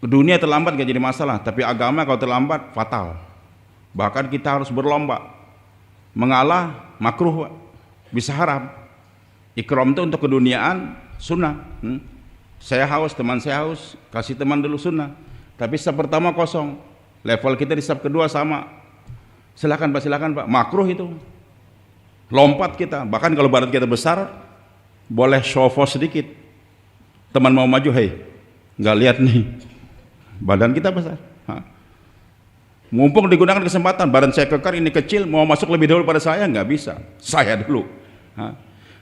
Dunia terlambat gak jadi masalah, tapi agama kalau terlambat fatal. Bahkan kita harus berlomba. Mengalah makruh, bisa haram. Ikram itu untuk keduniaan sunnah. Saya haus, teman saya haus, kasih teman dulu sunnah. Tapi saf pertama kosong, level kita di saf kedua sama. Silakan Pak, makruh itu. Lompat kita, bahkan kalau badan kita besar, boleh show off sedikit. Teman mau maju, hei, nggak lihat nih, badan kita besar. Mumpung digunakan kesempatan, badan saya kekar, ini kecil, mau masuk lebih dahulu pada saya, nggak bisa, saya dulu.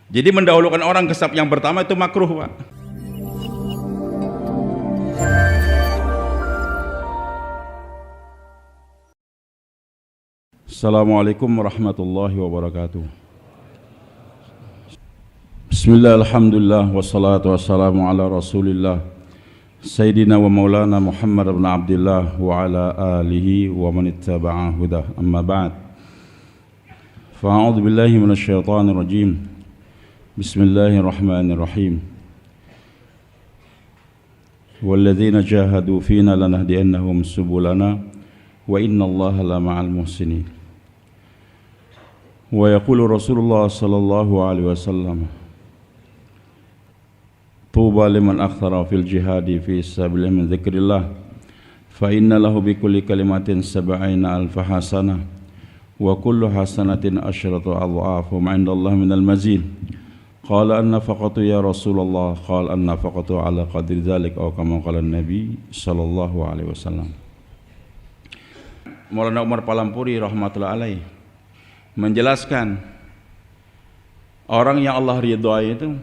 Jadi mendahulukan orang ke saf yang pertama itu makruh, Pak. Assalamualaikum warahmatullahi wabarakatuh. Bismillah, alhamdulillah, wassalatu wassalamu ala rasulillah Sayyidina wa maulana Muhammad ibn Abdullah wa ala alihi wa man ittaba'a hudah, amma ba'd. Fa'a'udhu billahi minasyaitanir rajim. Bismillahirrahmanirrahim. Walladzina jahadu fina lanahdiyannahum subulana wa innallaha lama'al muhsinin. Wa yaqulu Rasulullah sallallahu alaihi wasallam, tuba liman akthara fil jihadi fi sabilillah min dzikrillah fa inna lahu bi kulli kalimatin sab'ina alfa hasanah wa kullu hasanatin asyratu adha'afu 'indallahi minal mazid. Qala an-nafaqatu ya Rasulullah, qala an-nafaqatu ala qadri dzalik, aw kama qala an-nabi sallallahu alaihi wasallam. Maulana Umar Palampuri rahmatullahi alaihi menjelaskan orang yang Allah ridhai itu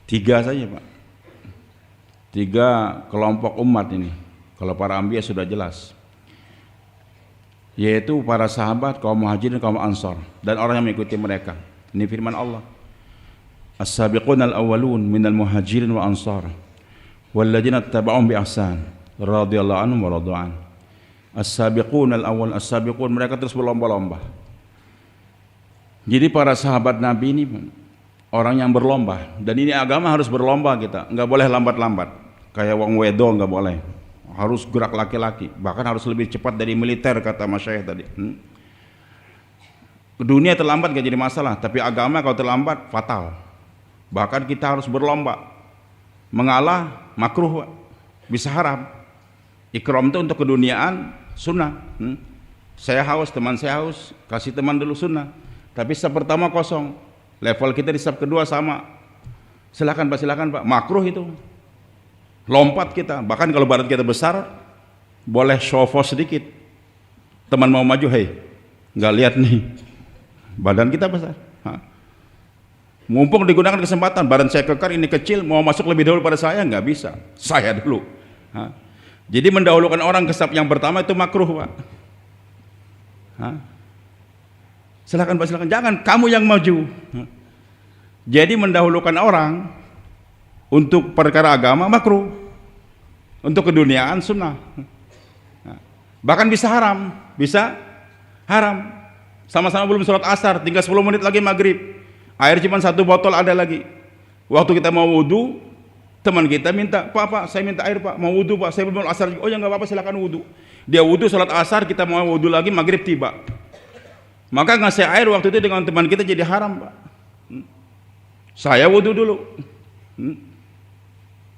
tiga saja, Pak. Tiga kelompok umat ini. Kalau para anbiya sudah jelas, yaitu para sahabat, kaum muhajirin, kaum ansar, dan orang yang mengikuti mereka. Ini firman Allah, as-sabiqun al-awwalun minal muhajirin wa ansar walladzina ittaba'uhum bi ihsan radhiyallahu anhum wa radu an. As-sabiqun al-awwal, as-sabiqun, mereka terus berlomba-lomba. Jadi para sahabat Nabi ini orang yang berlomba, dan ini agama harus berlomba kita, nggak boleh lambat-lambat. Kayak wong wedo nggak boleh, harus gerak laki-laki, bahkan harus lebih cepat dari militer kata masyayikh tadi. Dunia terlambat nggak jadi masalah, tapi agama kalau terlambat fatal. Bahkan kita harus berlomba. Mengalah makruh, bisa haram. Ikram itu untuk keduniaan sunnah. Saya haus, teman saya haus, kasih teman dulu sunnah. Tapi saf pertama kosong, level kita di saf kedua sama. Silakan Pak, makruh itu. Lompat kita, bahkan kalau badan kita besar, boleh show off sedikit. Teman mau maju, hei, nggak lihat nih, badan kita besar. Mumpung digunakan kesempatan, badan saya kekar, ini kecil, mau masuk lebih dahulu pada saya, nggak bisa, saya dulu. Jadi mendahulukan orang ke saf yang pertama itu makruh, Pak. Silakan Pak, silakan, jangan kamu yang maju. Jadi mendahulukan orang untuk perkara agama makruh, untuk keduniaan sunnah. Bahkan bisa haram. Sama-sama belum sholat asar, tinggal 10 menit lagi maghrib, air cuma 1 botol ada lagi. Waktu kita mau wudu, teman kita minta, Pak, saya minta air Pak, mau wudu Pak, saya belum asar. Oh ya nggak apa-apa, silakan wudu. Dia wudu sholat asar, kita mau wudu lagi, maghrib tiba. Maka ngasih air waktu itu dengan teman kita jadi haram, Pak. Saya wudu dulu.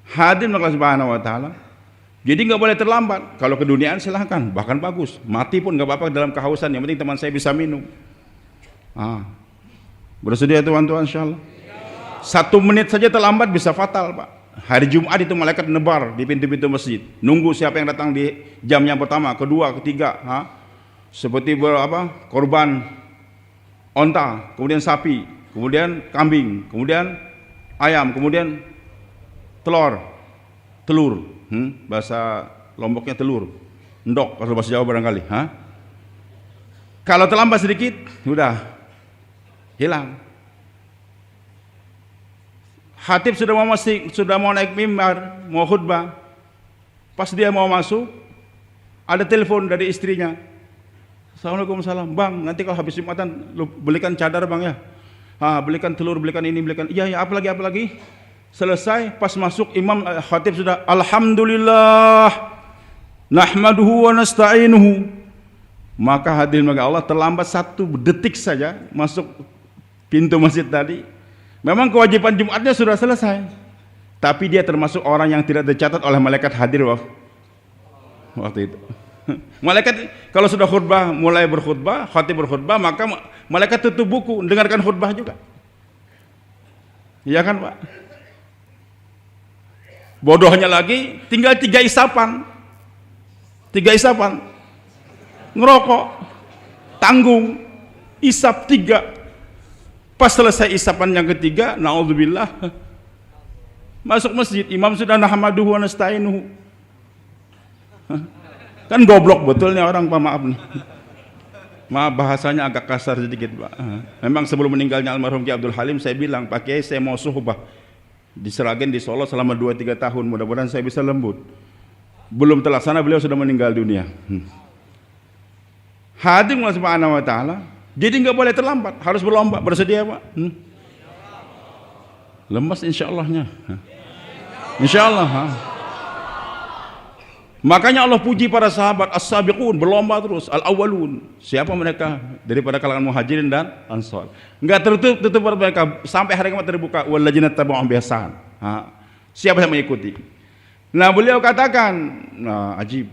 Hadirin Allah Subhanahu wa taala. Jadi nggak boleh terlambat. Kalau keduniaan silahkan, bahkan bagus. Mati pun nggak apa-apa dalam kehausan. Yang penting teman saya bisa minum. Bersedia tuan-tuan insyaallah. 1 menit saja terlambat bisa fatal, Pak. Hari Jumat itu malaikat nebar di pintu-pintu masjid, nunggu siapa yang datang di jam yang pertama, kedua, ketiga. Seperti korban onta, kemudian sapi, kemudian kambing, kemudian ayam, kemudian telur. Bahasa Lomboknya telur, ndok kalau bahasa Jawa barangkali. Kalau terlambat sedikit, sudah hilang. Khatib sudah mau naik mimbar, mau khutbah. Pas dia mau masuk, ada telepon dari istrinya. Assalamualaikum, salam. Bang, nanti kalau habis Jumatan lu belikan cadar Bang ya. Belikan telur, belikan ini, belikan. Iya, apa lagi? Selesai, pas masuk imam khatib sudah alhamdulillah nahmaduhu wa nasta'inuhu. Maka hadirin maka Allah terlambat 1 detik saja masuk pintu masjid tadi. Memang kewajiban Jumatnya sudah selesai, tapi dia termasuk orang yang tidak dicatat oleh malaikat hadir waktu itu. Malaikat kalau sudah khutbah, mulai berkhutbah, khatib berkhutbah, maka malaikat tutup buku, dengarkan khutbah juga. Iya kan Pak? Bodohnya lagi, tinggal 3 isapan. 3 isapan. Ngerokok, tanggung, isap 3. Pas selesai isapan yang ketiga, naudzubillah, masuk masjid, imam sudah nahmaduhu wa nasta'inuhu. Kan goblok betulnya orang Pak, maaf nih. Maaf bahasanya agak kasar sedikit Pak. Memang sebelum meninggalnya almarhum Ki Abdul Halim, saya bilang, Pak Kiai saya mau suhbah di Seragen di Solo selama 2-3 tahun, mudah-mudahan saya bisa lembut. Belum terlaksana, beliau sudah meninggal dunia. Hadir Allah Subhanahu wa taala, jadi nggak boleh terlambat, harus berlomba. Bersedia Pak? Lemas insyaallah-nya. Insyaallah. Makanya Allah puji para sahabat as-sabiqun, berlomba terus, al-awwalun. Siapa mereka? Daripada kalangan muhajirin dan ansar. Enggak tertutup mereka sampai hari kiamat terbuka, walladzina tabi'uhum bi ihsan. Siapa yang mengikuti? Nah, beliau katakan, ajib.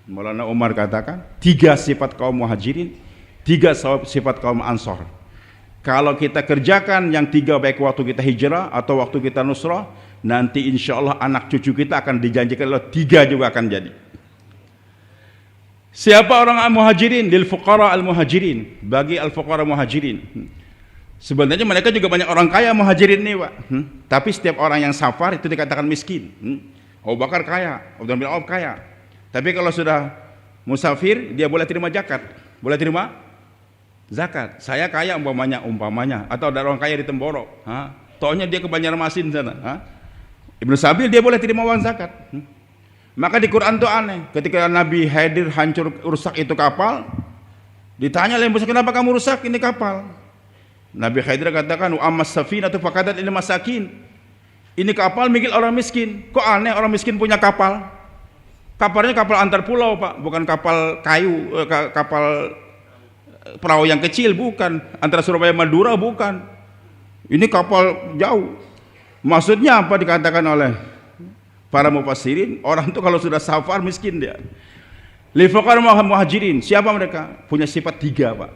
Maulana Umar katakan, 3 sifat kaum muhajirin, 3 sifat kaum ansar. Kalau kita kerjakan yang 3 baik waktu kita hijrah atau waktu kita nusrah, nanti insya Allah anak cucu kita akan dijanjikan Allah 3 juga akan jadi. Siapa orang al-muhajirin? Lil fuqara al-muhajirin, bagi al-fuqara muhajirin. Sebenarnya mereka juga banyak orang kaya muhajirin nih Pak. Tapi setiap orang yang safar itu dikatakan miskin. Abu Bakar kaya, Abdurrahman bin Auf kaya. Tapi kalau sudah musafir, dia boleh terima zakat, boleh terima zakat. Saya kaya umpamanya, atau ada orang kaya di Temboro, tohnya dia ke Banjarmasin sana, Ibnu Sabil dia boleh terima uang zakat. Maka di Quran itu aneh, ketika Nabi hadir hancur rusak itu kapal, ditanya oleh Musa, kenapa kamu rusak ini kapal? Nabi Khidir katakan, wa ammas safinatu faqadat lil masakin. Ini kapal milik orang miskin. Kok aneh orang miskin punya kapal? Kapalnya kapal antar pulau Pak, bukan kapal kayu, kapal perahu yang kecil, bukan. Antara Surabaya Madura, bukan. Ini kapal jauh. Maksudnya apa dikatakan oleh para mufassirin? Orang itu kalau sudah safar miskin dia. Lil fuqara muhajirin, siapa mereka? Punya sifat 3 Pak.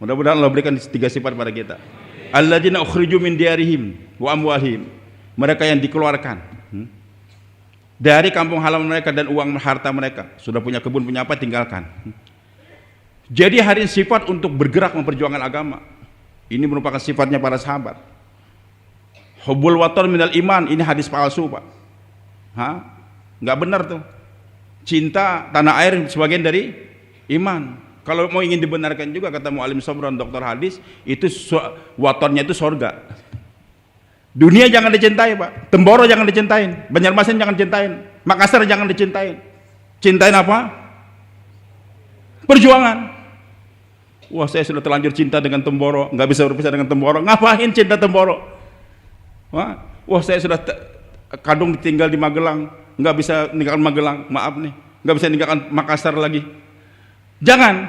Mudah-mudahan Allah berikan 3 sifat pada kita. Alladzina ukhriju min diyarihim wa amwalihim. Mereka yang dikeluarkan dari kampung halaman mereka dan uang harta mereka. Sudah punya kebun, punya apa, tinggalkan. Jadi hari ini sifat untuk bergerak memperjuangkan agama. Ini merupakan sifatnya para sahabat. Hubbul watan minal iman, ini hadis palsu Pak. Nggak benar tuh. Cinta tanah air sebagian dari iman. Kalau mau ingin dibenarkan juga kata Mu'alim Sobron, dokter hadis, itu watonnya itu sorga. Dunia jangan dicintai Pak, Temboro jangan dicintain, Banjarmasin jangan dicintain, Makassar jangan dicintain. Cintain apa? Perjuangan. Wah, saya sudah terlanjur cinta dengan Temboro, nggak bisa berpisah dengan Temboro. Ngapain cinta Temboro? Wah, saya sudah kadung tinggal di Magelang, nggak bisa meninggalkan Magelang, maaf nih, nggak bisa meninggalkan Makassar lagi. Jangan,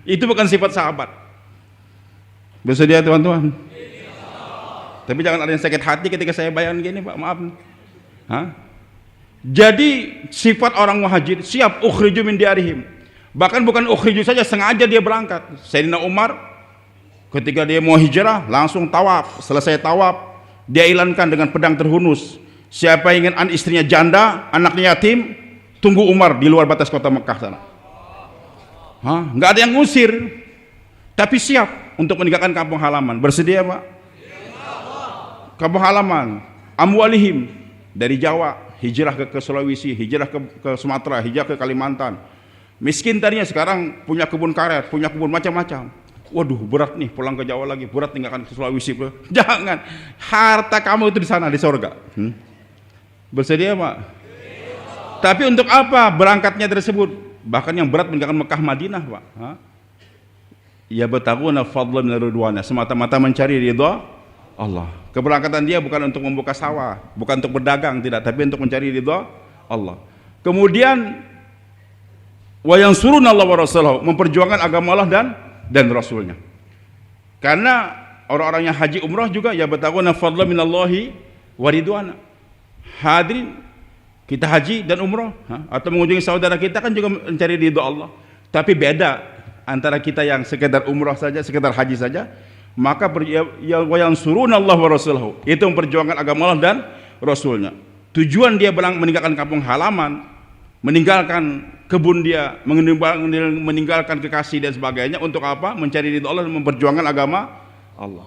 itu bukan sifat sahabat. Bersedia teman-teman? Tapi jangan ada yang sakit hati ketika saya bayangkan gini Pak, maaf. Jadi sifat orang muhajir siap ukhriju min diarihim. Bahkan bukan ukhriju saja, sengaja dia berangkat. Sayyidina Umar ketika dia mau hijrah langsung tawaf. Selesai tawaf dia ilankan dengan pedang terhunus, siapa yang ingin istrinya janda, anaknya yatim, tunggu Umar di luar batas kota Mekah sana. Nggak ada yang ngusir, tapi siap untuk meninggalkan kampung halaman. Bersedia Pak? Kampung halaman, amwalihim, dari Jawa hijrah ke Sulawesi, hijrah ke Sumatera, hijrah ke Kalimantan. Miskin tadinya, sekarang punya kebun karet, punya kebun macam-macam. Waduh, berat nih pulang ke Jawa lagi, berat tinggalkan ke Sulawesi. Jangan, harta kamu itu di sana, di surga. Bersedia Pak? Tapi untuk apa berangkatnya tersebut? Bahkan yang berat meninggalkan Mekah Madinah Pak. Ya bataguna fadlan min ridwana, semata-mata mencari ridha Allah. Keberangkatan dia bukan untuk membuka sawah, bukan untuk berdagang, tidak, tapi untuk mencari ridha Allah. Kemudian wa yansuruna Allah wa rasulahu, memperjuangkan agama Allah dan Rasulnya. Karena orang-orang yang haji umrah juga ya bataguna fadla minallahi wa ridwana. Hadirin, kita haji dan umrah atau mengunjungi saudara kita kan juga mencari ridha Allah. Tapi beda antara kita yang sekedar umrah saja, sekedar haji saja, maka wa yansuruna Allah wa rasulahu, itu memperjuangkan agama Allah dan Rasulnya. Tujuan dia meninggalkan kampung halaman, meninggalkan kebun dia, meninggalkan kekasih dan sebagainya untuk apa? Mencari ridha Allah dan memperjuangkan agama Allah.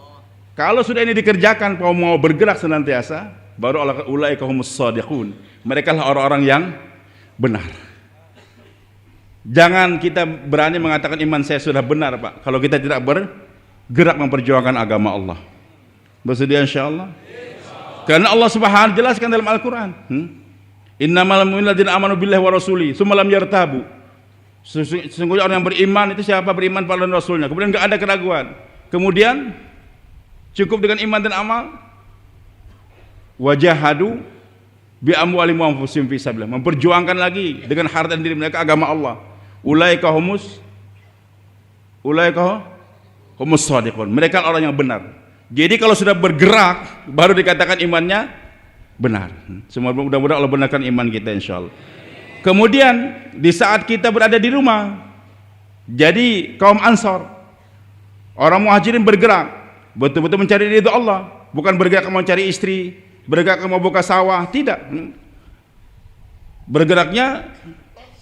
Kalau sudah ini dikerjakan, mau bergerak senantiasa, baru ulaika humus shadiqun, mereka lah orang-orang yang benar. Jangan kita berani mengatakan iman saya sudah benar, Pak, kalau kita tidak bergerak memperjuangkan agama Allah. Bersedia insyaallah? Karena Allah Subhanahu jelaskan dalam Al-Qur'an, innamal mu'minuna alladzina amanu billahi wa rasuli tsumma lam yartabu. Sesungguhnya orang yang beriman itu siapa? Beriman pada Rasulnya, kemudian enggak ada keraguan. Kemudian cukup dengan iman dan amal. Wajahadu bi amwalihim wa anfusihim fi sabilillah, memperjuangkan lagi dengan harta dan diri mereka agama Allah. Ulaika humus shadiqun, mereka orang yang benar. Jadi kalau sudah bergerak baru dikatakan imannya benar. Semua mudah-mudahan Allah benarkan iman kita insyaallah. Kemudian di saat kita berada di rumah, jadi kaum Ansor, orang Muhajirin bergerak betul-betul mencari ridha Allah, bukan bergerak mencari istri, bergerak mau buka sawah, tidak. Bergeraknya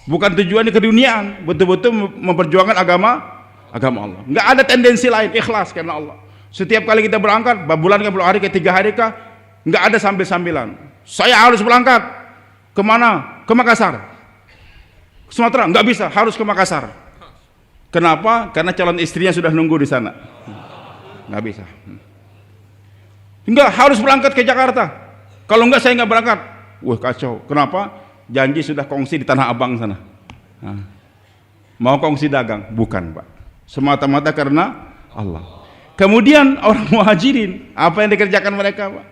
bukan tujuannya keduniaan, betul-betul memperjuangkan agama Allah. Enggak ada tendensi lain, ikhlas karena Allah. Setiap kali kita berangkat, bulan ke hari ke 3 hari kah, enggak ada sambil-sambilan. Saya harus berangkat kemana? Ke Makassar, Sumatera, enggak bisa, harus ke Makassar. Kenapa? Karena calon istrinya sudah nunggu di sana. Enggak bisa. Enggak, harus berangkat ke Jakarta. Kalau enggak saya enggak berangkat. Wah, kacau. Kenapa? Janji sudah kongsi di Tanah Abang sana. Mau kongsi dagang? Bukan, Pak. Semata-mata karena Allah. Kemudian orang Muhajirin, apa yang dikerjakan mereka, Pak?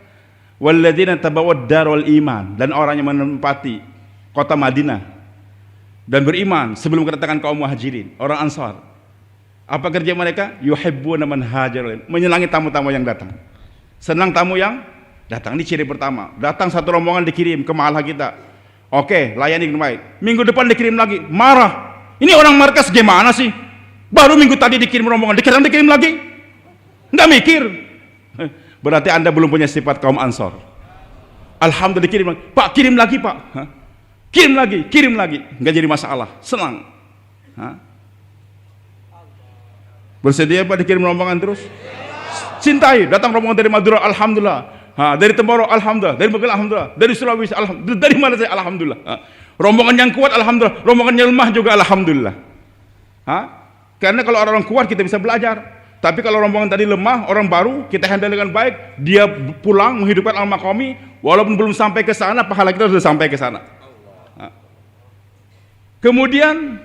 Walladzina tabawwad darul iman, dan orang yang menempati kota Madinah dan beriman sebelum kedatangan kaum Muhajirin, orang Ansar. Apa kerja mereka? Yuhibbuna man hajar, menyenangi tamu-tamu yang datang. Senang tamu yang datang. Ini ciri pertama. Datang satu rombongan dikirim ke mahalah kita. Oke, layani dengan baik. Minggu depan dikirim lagi, marah. Ini orang markas gimana sih? Baru minggu tadi dikirim rombongan, dikirim lagi. Nggak mikir. Berarti Anda belum punya sifat kaum Ansor. Alhamdulillah dikirim lagi. Pak, kirim lagi, Pak. Kirim lagi. Nggak jadi masalah. Senang. Bersedia Pak dikirim rombongan terus? Cintai. Datang rombongan dari Madura, alhamdulillah. Dari Temboro, alhamdulillah. Dari Bogor, alhamdulillah. Dari Sulawesi, alhamdulillah. Dari mana saya, alhamdulillah. Rombongan yang kuat, alhamdulillah. Rombongan yang lemah juga, alhamdulillah. Karena kalau orang kuat kita bisa belajar. Tapi kalau rombongan tadi lemah, orang baru, kita handle dengan baik, dia pulang menghidupkan al-maqami, walaupun belum sampai ke sana, pahala kita sudah sampai ke sana. Kemudian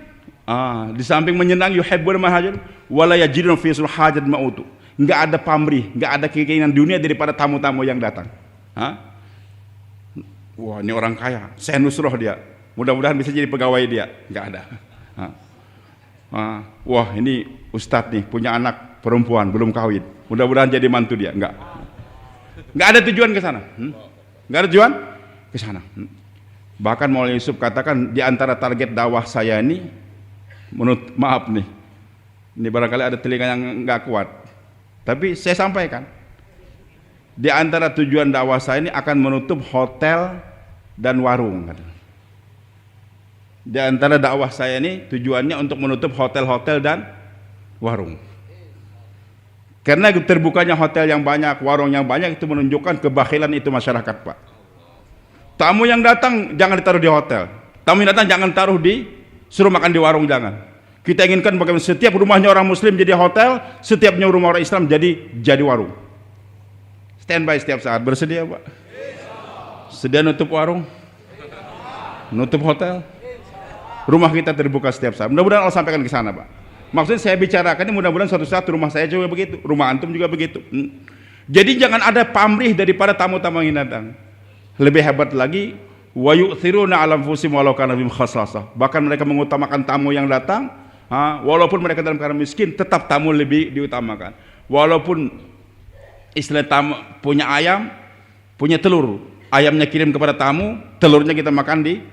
di samping menyenang yuhibbuna man hajar wala yajiduna fi sudurihim hajat ma'utu. Enggak ada pamrih, enggak ada keinginan dunia daripada tamu-tamu yang datang. Wah, ini orang kaya, saya nusroh dia. Mudah-mudahan bisa jadi pegawai dia. Enggak ada. Wah, ini ustadz nih punya anak perempuan belum kawin. Mudah-mudahan jadi mantu dia. Enggak ada tujuan ke sana. Enggak ada tujuan ke sana. Bahkan Maulana Yusuf katakan di antara target dakwah saya ini, menurut maaf nih, ini barangkali ada telinga yang enggak kuat, tapi saya sampaikan, di antara tujuan dakwah saya ini akan menutup hotel dan warung. Di antara dakwah saya ini tujuannya untuk menutup hotel-hotel dan warung. Karena terbukanya hotel yang banyak, warung yang banyak itu menunjukkan kebakhilan itu masyarakat, Pak. Tamu yang datang jangan ditaruh di hotel. Tamu yang datang jangan taruh suruh makan di warung, jangan. Kita inginkan bagaimana setiap rumahnya orang muslim jadi hotel, setiapnya rumah orang Islam jadi warung. Standby setiap saat. Bersedia, Pak? Sedia nutup warung? Nutup hotel? Rumah kita terbuka setiap saat. Mudah-mudahan Allah sampaikan ke sana, Pak. Maksudnya saya bicarakan ini mudah-mudahan suatu saat rumah saya juga begitu, rumah antum juga begitu. Jadi jangan ada pamrih daripada tamu-tamu yang datang. Lebih hebat lagi, wa yu'thiruna 'ala anfusihim walau kana bihim khassasah. Bahkan mereka mengutamakan tamu yang datang, walaupun mereka dalam keadaan miskin, tetap tamu lebih diutamakan. Walaupun istilah tamu punya ayam, punya telur, ayamnya kirim kepada tamu, telurnya kita makan di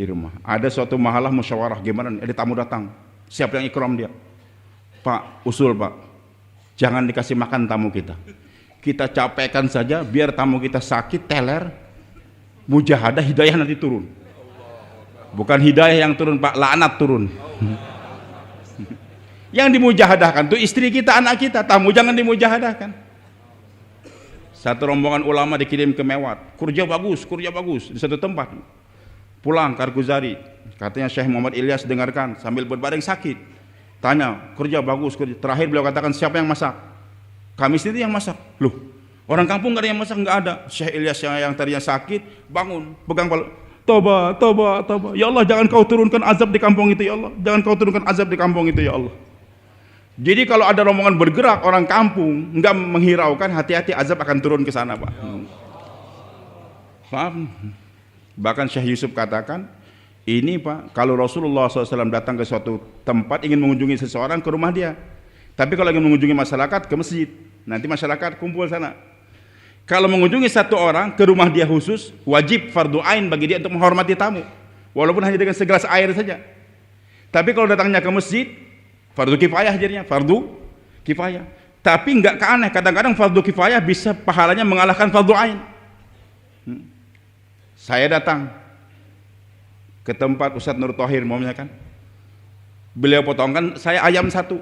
rumah. Ada suatu mahalah musyawarah, gimana ada tamu datang, siapa yang ikram dia? Pak, usul Pak, jangan dikasih makan tamu kita. Kita capekkan saja biar tamu kita sakit, teler, mujahadah, hidayah nanti turun. Bukan hidayah yang turun Pak, laknat turun. Yang dimujahadahkan tuh istri kita, anak kita. Tamu jangan dimujahadahkan. Satu rombongan ulama dikirim ke Mewat, kerja bagus di satu tempat. Pulang Karguzari, katanya Syekh Muhammad Ilyas dengarkan sambil berbaring sakit. Tanya, kerja bagus. Terakhir beliau katakan, siapa yang masak? Kami sendiri yang masak. Loh, orang kampung gak ada yang masak, gak ada. Syekh Ilyas yang tadinya sakit bangun, pegang kepala, toba. Ya Allah, jangan kau turunkan azab di kampung itu ya Allah. Jangan kau turunkan azab di kampung itu ya Allah. Jadi kalau ada rombongan bergerak orang kampung nggak menghiraukan, hati-hati azab akan turun ke sana Pak. Paham? Bahkan Syekh Yusuf katakan, ini Pak, kalau Rasulullah SAW datang ke suatu tempat ingin mengunjungi seseorang ke rumah dia. Tapi kalau ingin mengunjungi masyarakat ke masjid, nanti masyarakat kumpul sana. Kalau mengunjungi satu orang ke rumah dia khusus, wajib fardu ain bagi dia untuk menghormati tamu, walaupun hanya dengan segelas air saja. Tapi kalau datangnya ke masjid, fardu kifayah jadinya, fardu kifayah. Tapi enggak keaneh, kadang-kadang fardu kifayah bisa pahalanya mengalahkan fardu ain. Saya datang ke tempat Ustadz Nur Thohir, maunya kan, beliau potongkan saya ayam satu,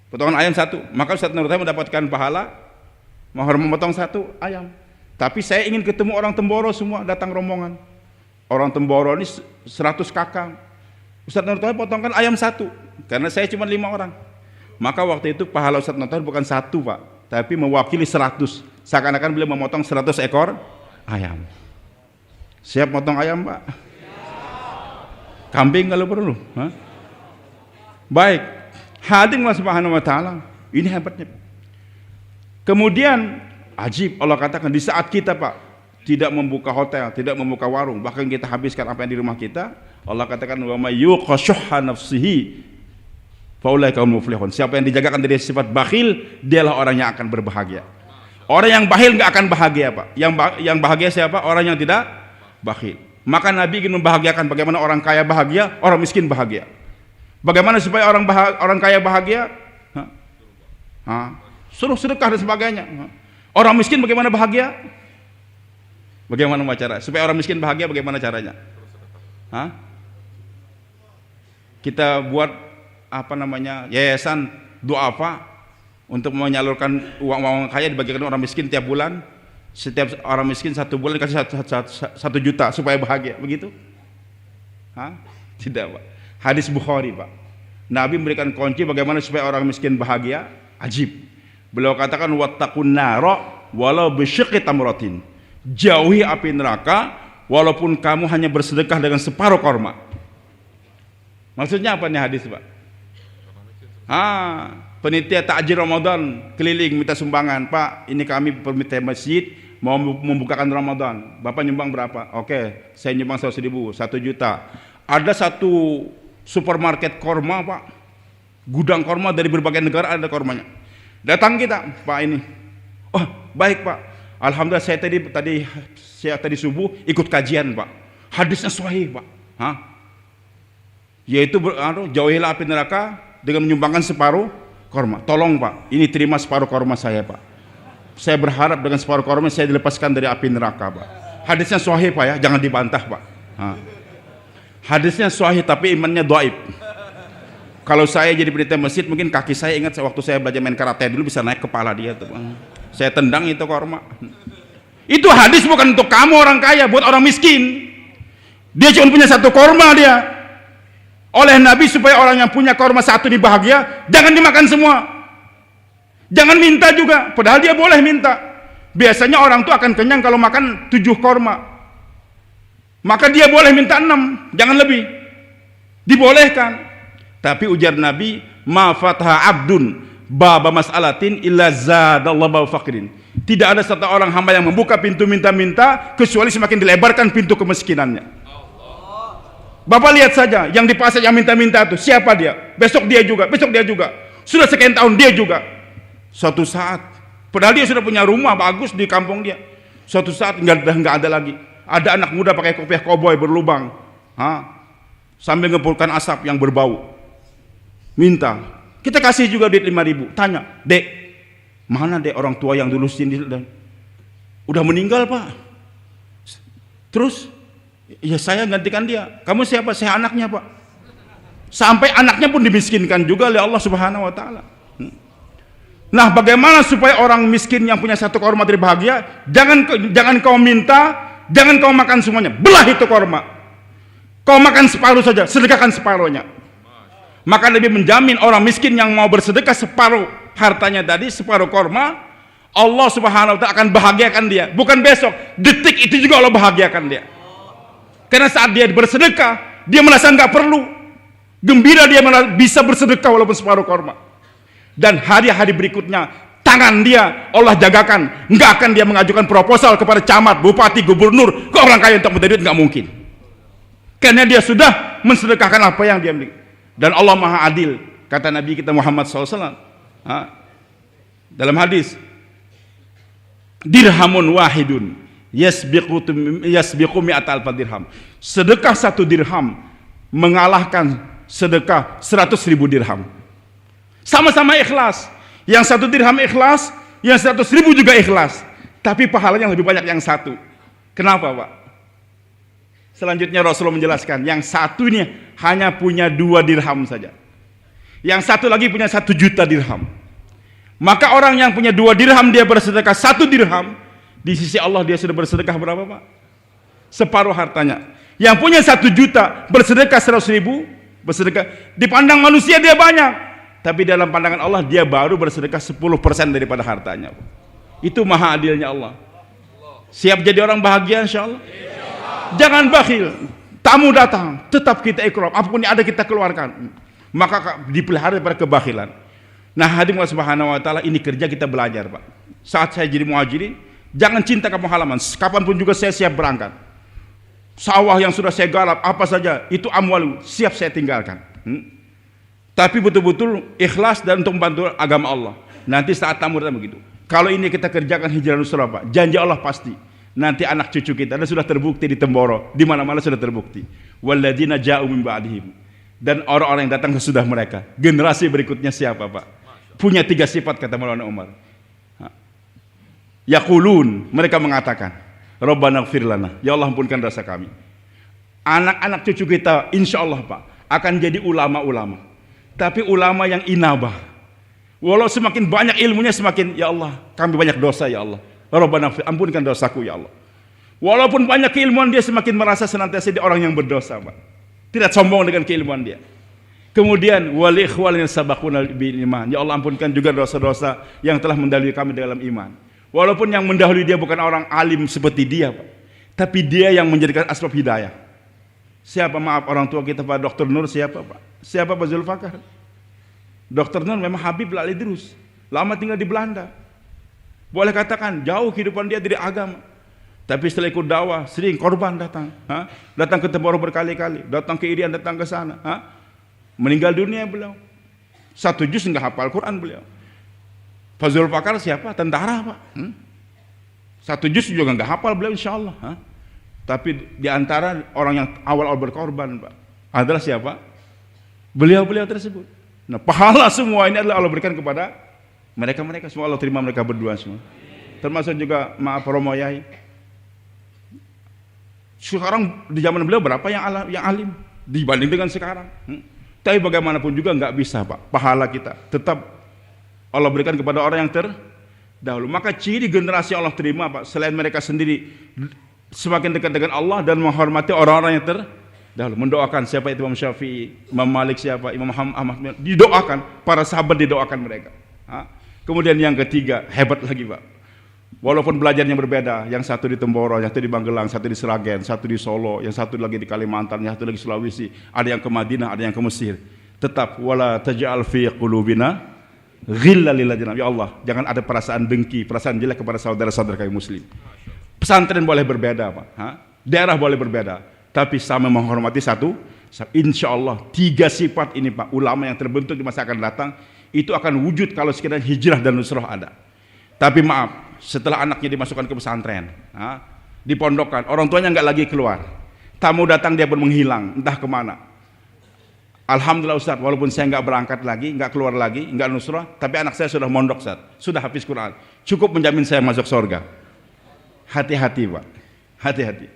potongan ayam satu, maka Ustadz Nur Thohir mendapatkan pahala memotong satu ayam. Tapi saya ingin ketemu orang Temboro, semua datang rombongan. Orang Temboro ini 100 kakak. Ustadz Nur Thohir potongkan ayam satu, karena saya cuma 5 orang. Maka waktu itu pahala Ustadz Nur Thohir bukan satu Pak, tapi mewakili 100. Seakan-akan beliau memotong 100 ekor ayam. Siap potong ayam Pak? Kambing kalau perlu. Baik, hadir Allah Subhanahu wa Ta'ala. Ini hebatnya. Kemudian ajib, Allah katakan di saat kita Pak tidak membuka hotel, tidak membuka warung, bahkan kita habiskan apa yang di rumah kita, Allah katakan wa may yuqa syuhha nafsihi faulaika humul muflihun. Siapa yang dijagakan dari sifat bakhil, dialah orang yang akan berbahagia. Orang yang bakhil nggak akan bahagia Pak. Yang bahagia siapa? Orang yang tidak bakhil. Maka Nabi ingin membahagiakan bagaimana orang kaya bahagia, orang miskin bahagia. Bagaimana supaya orang kaya bahagia? Suruh sedekah dan sebagainya. Orang miskin bagaimana bahagia? Bagaimana cara? Supaya orang miskin bahagia bagaimana caranya? Kita buat yayasan du'afa untuk menyalurkan uang kaya dibagikan orang miskin tiap bulan. Setiap orang miskin 1 bulan dikasih 1 juta supaya bahagia, begitu? Tidak Pak. Hadis Bukhari Pak. Nabi memberikan kunci bagaimana supaya orang miskin bahagia. Ajib. Beliau katakan wattaqun nara walau bisyiqqi tamratin. Jauhi api neraka walaupun kamu hanya bersedekah dengan separuh korma. Maksudnya apa nih hadis Pak? Penitia takjil Ramadan keliling minta sumbangan, Pak, ini kami pemilik masjid mau membukakan Ramadan, Bapak nyumbang berapa? Oke, saya nyumbang 100.000, 1 juta. Ada satu supermarket korma Pak, gudang korma dari berbagai negara ada kormanya. Datang kita, Pak ini, oh baik Pak, alhamdulillah saya tadi subuh ikut kajian Pak, hadisnya sahih Pak, yaitu jauhilah api neraka dengan menyumbangkan separuh korma. Tolong Pak, ini terima separuh korma saya Pak, saya berharap dengan separuh korma saya dilepaskan dari api neraka Pak. Hadisnya sahih Pak ya, jangan dibantah Pak. Hadisnya sahih tapi imannya dhaif. Kalau saya jadi penitia masjid, mungkin kaki saya ingat waktu saya belajar main karate dulu bisa naik kepala dia tuh. Saya tendang itu korma. Itu hadis bukan untuk kamu orang kaya, buat orang miskin. Dia cuma punya 1 korma dia. Oleh Nabi supaya orang yang punya korma 1 dibahagia, jangan dimakan semua. Jangan minta juga, padahal dia boleh minta. Biasanya orang tuh akan kenyang kalau makan 7 korma. Maka dia boleh minta 6, jangan lebih. Dibolehkan. Tapi ujar Nabi, ma fataha abdun baba mas'alatin illa zadallahu faqrin. Tidak ada satu orang hamba yang membuka pintu minta-minta kecuali semakin dilebarkan pintu kemiskinannya. Bapak lihat saja yang di pasar yang minta-minta itu, siapa dia? Besok dia juga, besok dia juga. Sudah sekian tahun dia juga. Suatu saat, padahal dia sudah punya rumah bagus di kampung dia. Suatu saat nggak ada lagi. Ada anak muda pakai kopiah koboi berlubang, sambil ngepulkan asap yang berbau. Minta, kita kasih juga duit 5.000. Tanya, dek, mana dek orang tua yang dulu sini udah meninggal pak? Terus, ya saya gantikan dia. Kamu siapa? Saya anaknya pak. Sampai anaknya pun dimiskinkan juga oleh Allah Subhanahu Wa Taala. Nah, bagaimana supaya orang miskin yang punya satu korma bahagia? Jangan kau minta, jangan kau makan semuanya. Belah itu korma. Kau makan separuh saja, sedekahkan separuhnya. Maka lebih menjamin orang miskin yang mau bersedekah separuh hartanya tadi, separuh korma, Allah Subhanahu Wa Taala akan bahagiakan dia. Bukan besok, detik itu juga Allah bahagiakan dia. Karena saat dia bersedekah, dia merasa nggak perlu. Gembira dia bisa bersedekah walaupun separuh korma. Dan hari-hari berikutnya tangan dia Allah jagakan, nggak akan dia mengajukan proposal kepada camat, bupati, gubernur ke orang kaya untuk minta duit, nggak mungkin. Karena dia sudah mensedekahkan apa yang dia miliki. Dan Allah Maha Adil, kata Nabi kita Muhammad SAW dalam hadis, dirhamun wahidun yasbiqu mi'ata alfa dirham. Sedekah 1 dirham mengalahkan sedekah 100.000 dirham. Sama-sama ikhlas. Yang 1 dirham ikhlas, yang 100.000 juga ikhlas. Tapi pahalanya lebih banyak yang satu. Kenapa pak? Selanjutnya Rasulullah menjelaskan, yang satu ini hanya punya 2 dirham saja. Yang satu lagi punya 1 juta dirham. Maka orang yang punya 2 dirham dia bersedekah 1 dirham, di sisi Allah dia sudah bersedekah berapa pak? Separuh hartanya. Yang punya 1 juta bersedekah 100.000, bersedekah. Dipandang manusia dia banyak. Tapi dalam pandangan Allah dia baru bersedekah 10% daripada hartanya. Itu maha adilnya Allah. Siap jadi orang bahagia insya Allah? Jangan bakhil. Tamu datang, tetap kita ikram. Apapun yang ada kita keluarkan. Maka dipelihara daripada kebakhilan. Nah, hadirin Allah Subhanahu Wa Taala, ini kerja kita belajar pak. Saat saya jadi muhajirin, jangan cinta kampung halaman. Kapanpun juga saya siap berangkat. Sawah yang sudah saya garap, apa saja itu amwalu, siap saya tinggalkan. Tapi betul-betul ikhlas dan untuk membantu agama Allah. Nanti saat tamu datang begitu. Kalau ini kita kerjakan hijrah nusrah pak, janji Allah pasti. Nanti anak cucu kita dan sudah terbukti di Temboro, di mana-mana sudah terbukti. Walladzina ja'u min ba'dihim. Dan orang-orang yang datang sesudah mereka. Generasi berikutnya siapa pak? Punya 3 sifat kata Maulana Umar. Yaqulun, mereka mengatakan, Rabbana ighfir lana, ya Allah ampunkan dosa kami. Anak-anak cucu kita insya Allah pak akan jadi ulama-ulama. Tapi ulama yang inabah. Walau semakin banyak ilmunya semakin, ya Allah kami banyak dosa ya Allah. Rabbana ampunkan dosaku ya Allah. Walaupun banyak keilmuan dia semakin merasa senantiasa dia orang yang berdosa pak. Tidak sombong dengan keilmuan dia. Kemudian wal ikhwalina sabaquna bil iman. Ya Allah ampunkan juga dosa-dosa yang telah mendahului kami dalam iman. Walaupun yang mendahului dia bukan orang alim seperti dia pak, tapi dia yang menjadikan asbab hidayah. Siapa maaf orang tua kita Pak Dr. Nur siapa pak? Siapa Pak Zulfakar? Dr. Nur memang Habib Lal Idrus, lama tinggal di Belanda. Boleh katakan jauh kehidupan dia dari agama. Tapi setelah ikut dakwah sering korban datang, datang ke Temboro berkali-kali, datang ke Irian, datang ke sana, meninggal dunia beliau. 1 juz enggak hafal Quran beliau. Pak Zulfakar siapa? Tentara pak. 1 juz juga enggak hafal beliau insyaallah. Tapi di antara orang yang awal-awal berkorban pak adalah siapa? Beliau-beliau tersebut. Nah pahala semua ini adalah Allah berikan kepada mereka-mereka semua. Allah terima mereka berdua semua. Termasuk juga maaf Romo Yai. Sekarang di zaman beliau berapa yang alim dibanding dengan sekarang. Tapi bagaimanapun juga nggak bisa pak. Pahala kita tetap Allah berikan kepada orang yang terdahulu. Maka ciri generasi Allah terima pak, selain mereka sendiri semakin dekat dengan Allah dan menghormati orang-orang yang terdahulu. Mendoakan siapa itu Imam Syafi'i, Imam Malik siapa, Imam Ahmad, didoakan, para sahabat didoakan mereka. Kemudian yang ketiga, hebat lagi pak. Walaupun belajarnya berbeda, yang satu di Temboro, yang satu di Magelang, satu di Sragen, satu di Solo, yang satu lagi di Kalimantan, yang satu lagi Sulawesi, ada yang ke Madinah, ada yang ke Mesir. Tetap wala taj'al fi qulubina Ghilla lilladzina, ya Allah, jangan ada perasaan dengki, perasaan jelek kepada saudara-saudara kami muslim. Pesantren boleh berbeda, Pak. Daerah boleh berbeda, tapi sama menghormati satu. Insya Allah 3 sifat ini, Pak, ulama yang terbentuk di masa akan datang itu akan wujud kalau sekiranya hijrah dan nusrah ada. Tapi maaf, setelah anaknya dimasukkan ke pesantren, dipondokkan, orang tuanya nggak lagi keluar, tamu datang dia pun menghilang, entah kemana. Alhamdulillah Ustaz, walaupun saya nggak berangkat lagi, nggak keluar lagi, nggak nusrah, tapi anak saya sudah mondok Ustaz, sudah hafiz Quran, cukup menjamin saya masuk surga. Hati-hati, Pak, hati-hati.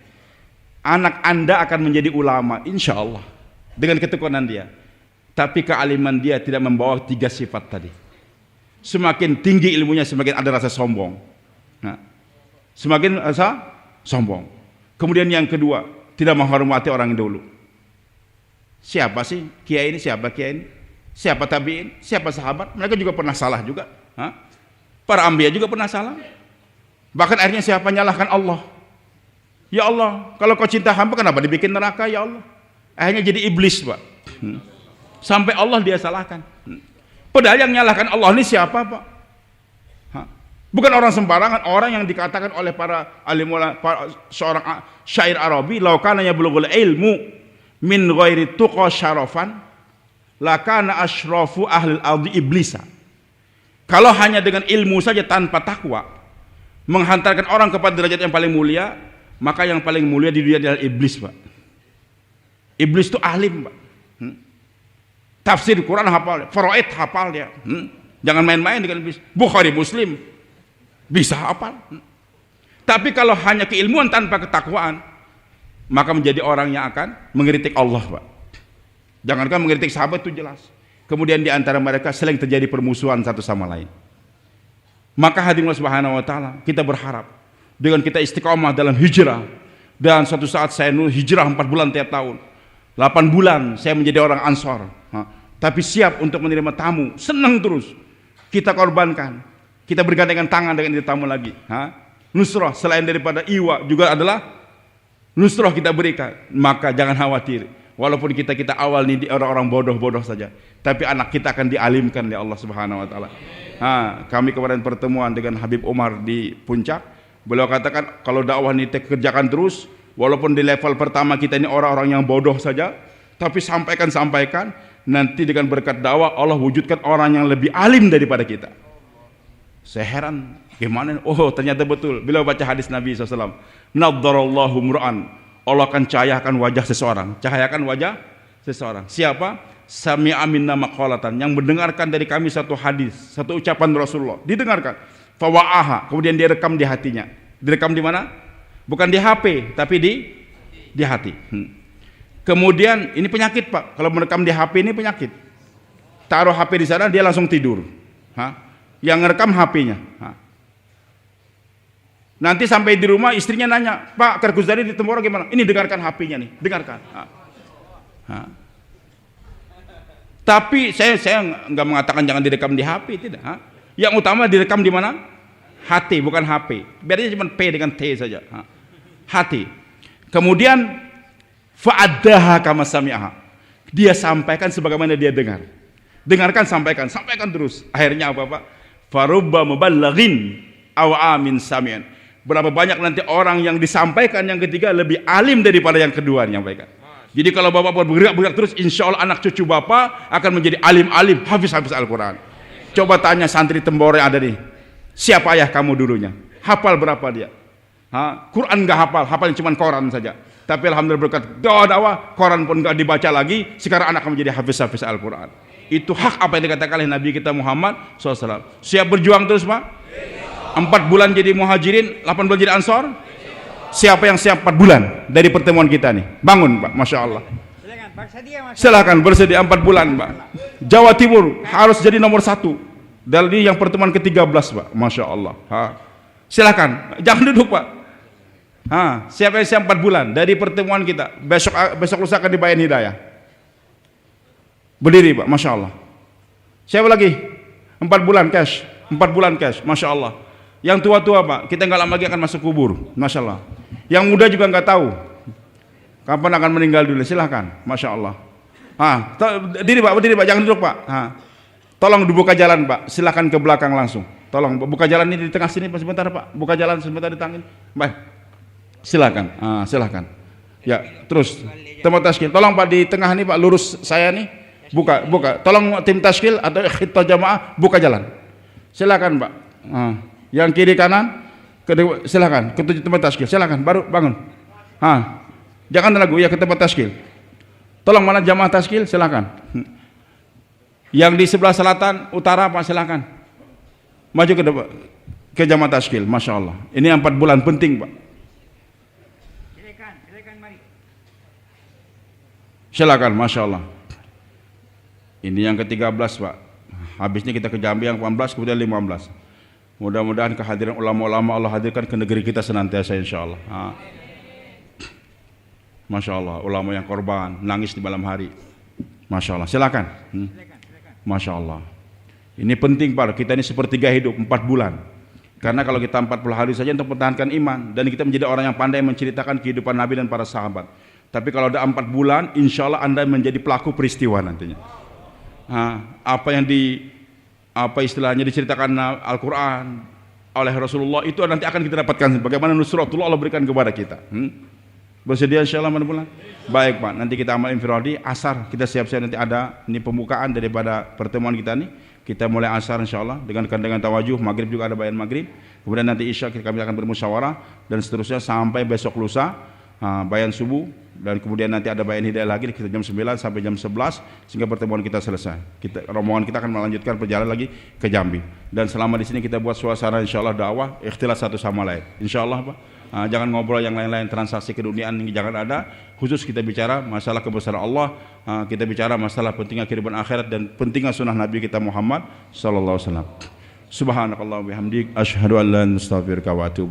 Anak Anda akan menjadi ulama, insya Allah, dengan ketekunan dia. Tapi kealiman dia tidak membawa 3 sifat tadi. Semakin tinggi ilmunya, semakin ada rasa sombong. Semakin rasa sombong. Kemudian yang kedua, tidak menghormati orang yang dulu. Siapa sih kiai ini? Siapa kiai ini? Siapa tabiin? Siapa sahabat? Mereka juga pernah salah juga. Para anbiya juga pernah salah. Bahkan akhirnya siapa nyalahkan Allah? Ya Allah, kalau kau cinta hamba kenapa dibikin neraka ya Allah? Akhirnya jadi iblis, Pak. Sampai Allah dia salahkan. Padahal yang nyalahkan Allah ini siapa, Pak? Bukan orang sembarangan, orang yang dikatakan oleh para alim ulama, seorang syair Arabi, "Lau kana yablughul ilmu min ghairi tuqa syarafan, lakana asyrafu ahlil ardi iblisa." Kalau hanya dengan ilmu saja tanpa takwa menghantarkan orang kepada derajat yang paling mulia, maka yang paling mulia di dunia adalah iblis, Pak. Iblis itu alim, Pak. Tafsir Quran hafal, faraid hafal dia. Jangan main-main dengan iblis. Bukhari Muslim bisa hafal. Tapi kalau hanya keilmuan tanpa ketakwaan, maka menjadi orang yang akan mengkritik Allah, Pak. Jangankan mengkritik sahabat itu jelas. Kemudian di antara mereka sering terjadi permusuhan satu sama lain. Maka hadirin Subhanahu wa taala, kita berharap dengan kita istiqomah dalam hijrah, dan suatu saat saya hijrah 4 bulan tiap tahun, 8 bulan saya menjadi orang Ansor, tapi siap untuk menerima tamu, senang terus kita korbankan, kita bergandengan tangan dengan tamu lagi. Nusrah selain daripada iwa juga adalah nusrah kita berikan. Maka jangan khawatir, walaupun kita awal nih di orang-orang bodoh-bodoh saja, tapi anak kita akan dialimkan oleh Allah Subhanahu wa taala. Kami kemarin pertemuan dengan Habib Umar di Puncak. Beliau katakan kalau dakwah ini kita kerjakan terus, walaupun di level pertama kita ini orang-orang yang bodoh saja, tapi sampaikan, nanti dengan berkat dakwah Allah wujudkan orang yang lebih alim daripada kita. Saya heran, gimana? Oh ternyata betul. Beliau baca hadis Nabi SAW, "Naddarallahu mur'an", Allah akan cahayakan wajah seseorang. Cahayakan wajah seseorang. Siapa? Sami'a minna maqalatan, yang mendengarkan dari kami satu hadis, satu ucapan Rasulullah, didengarkan. Fawa'aha, kemudian dia rekam di hatinya. Direkam di mana? Bukan di HP, tapi di hati. Kemudian ini penyakit, Pak. Kalau merekam di HP ini penyakit. Taruh HP di sana, dia langsung tidur. Yang ngerekam HP-nya. Nanti sampai di rumah istrinya nanya, "Pak, Karkuzari di Temboro gimana?" Ini dengarkan HP-nya nih, dengarkan. Tapi saya nggak mengatakan jangan direkam di HP, tidak. Yang utama direkam di mana? Hati, bukan HP. Bedanya cuma P dengan T saja. Hati. Kemudian fa'addaha kama sami'aha. Dia sampaikan sebagaimana dia dengar. Dengarkan, sampaikan terus. Akhirnya apa, Pak? Farubba muballighin aw amin sami'an. Berapa banyak nanti orang yang disampaikan yang ketiga lebih alim daripada yang kedua menyampaikan. Jadi kalau Bapak bergerak terus, insya Allah anak cucu Bapak akan menjadi alim-alim, hafiz Al-Quran. Coba tanya santri Temboro yang ada nih, siapa ayah kamu dulunya? Hafal berapa dia? Quran nggak hafal cuma koran saja. Tapi alhamdulillah berkat dakwah, koran pun nggak dibaca lagi. Sekarang anak kamu menjadi hafiz Al-Quran. Itu hak apa yang dikatakan oleh Nabi kita Muhammad SAW. Siap berjuang terus, Pak? 4 bulan jadi muhajirin, 8 bulan jadi ansor. Siapa yang siap 4 bulan dari pertemuan kita nih? Bangun, Pak, Masya Allah. Silakan bersedia 4 bulan, Pak. Jawa Timur harus jadi nomor 1 dari yang pertemuan ke-13, Pak. Masya Allah. Silakan, jangan duduk, Pak. Siapa yang siap 4 bulan dari pertemuan kita? Besok lusa akan dibayar hidayah. Berdiri, Pak. Masya Allah. Siapa lagi? 4 bulan cash. 4 bulan cash. Masya Allah. Yang tua-tua, Pak, kita nggak lama lagi akan masuk kubur. Masya Allah. Yang muda juga nggak tahu kapan akan meninggal dulu. Silahkan. Masya Allah. Diri Pak, berdiri Pak, jangan duduk Pak. Tolong dibuka jalan Pak, silakan ke belakang langsung. Tolong buka jalan ini di tengah sini Pak, sebentar Pak. Buka jalan sebentar di tangin. Baik. Silakan. Silakan. Ya, terus tempat taskil. Tolong Pak di tengah ini Pak, lurus saya nih. Buka. Tolong tim taskil atau khitbah jamaah buka jalan. Silakan Pak. Yang kiri kanan, kedua silakan. Ke tempat taskil. Silakan baru bangun. Jangan ragu ya, ke tempat taskil. Tolong mana jamaah taskil, silakan. Yang di sebelah selatan utara Pak, silakan maju ke depan ke jamaah taskil. Masya Allah, ini 4 bulan penting Pak. Silakan mari. Silakan, Masya Allah. Ini yang ke-13 Pak. Habisnya kita ke Jambi yang 14, kemudian 15. Mudah-mudahan kehadiran ulama-ulama Allah hadirkan ke negeri kita senantiasa insya Allah. Masya Allah, ulama yang korban nangis di malam hari. Masya Allah, silakan. Masya Allah. Ini penting Pak, kita ini sepertiga hidup 4 bulan. Karena kalau kita 40 hari saja untuk mempertahankan iman, dan kita menjadi orang yang pandai menceritakan kehidupan Nabi dan para sahabat. Tapi kalau ada 4 bulan, insya Allah Anda menjadi pelaku peristiwa nantinya. Apa istilahnya diceritakan Al-Quran oleh Rasulullah itu nanti akan kita dapatkan. Bagaimana nusratullah Allah berikan kepada kita. Bersedia insya Allah mana bulan? Baik Pak, nanti kita amal infiradi, asar kita siap-siap, nanti ada ini pembukaan daripada pertemuan kita nih. Kita mulai asar insya Allah dengan kandangan tawajuh, maghrib juga ada bayan maghrib, kemudian nanti isya kami akan bermusyawarah dan seterusnya sampai besok lusa bayan subuh, dan kemudian nanti ada bayan hidayah lagi kita jam 9 sampai jam 11 sehingga pertemuan kita selesai. Rombongan kita akan melanjutkan perjalanan lagi ke Jambi, dan selama di sini kita buat suasana insya Allah dakwah ikhtilas satu sama lain insya Allah Pak. Jangan ngobrol yang lain-lain, transaksi keduniaan ini jangan ada. Khusus kita bicara masalah kebesaran Allah, kita bicara masalah pentingnya kehidupan akhirat dan pentingnya sunnah Nabi kita Muhammad sallallahu alaihi wasallam. Subhanakallah wa bihamdik, asyhadu an la ilaha illa anta, astaghfiruka wa atubu ilaik.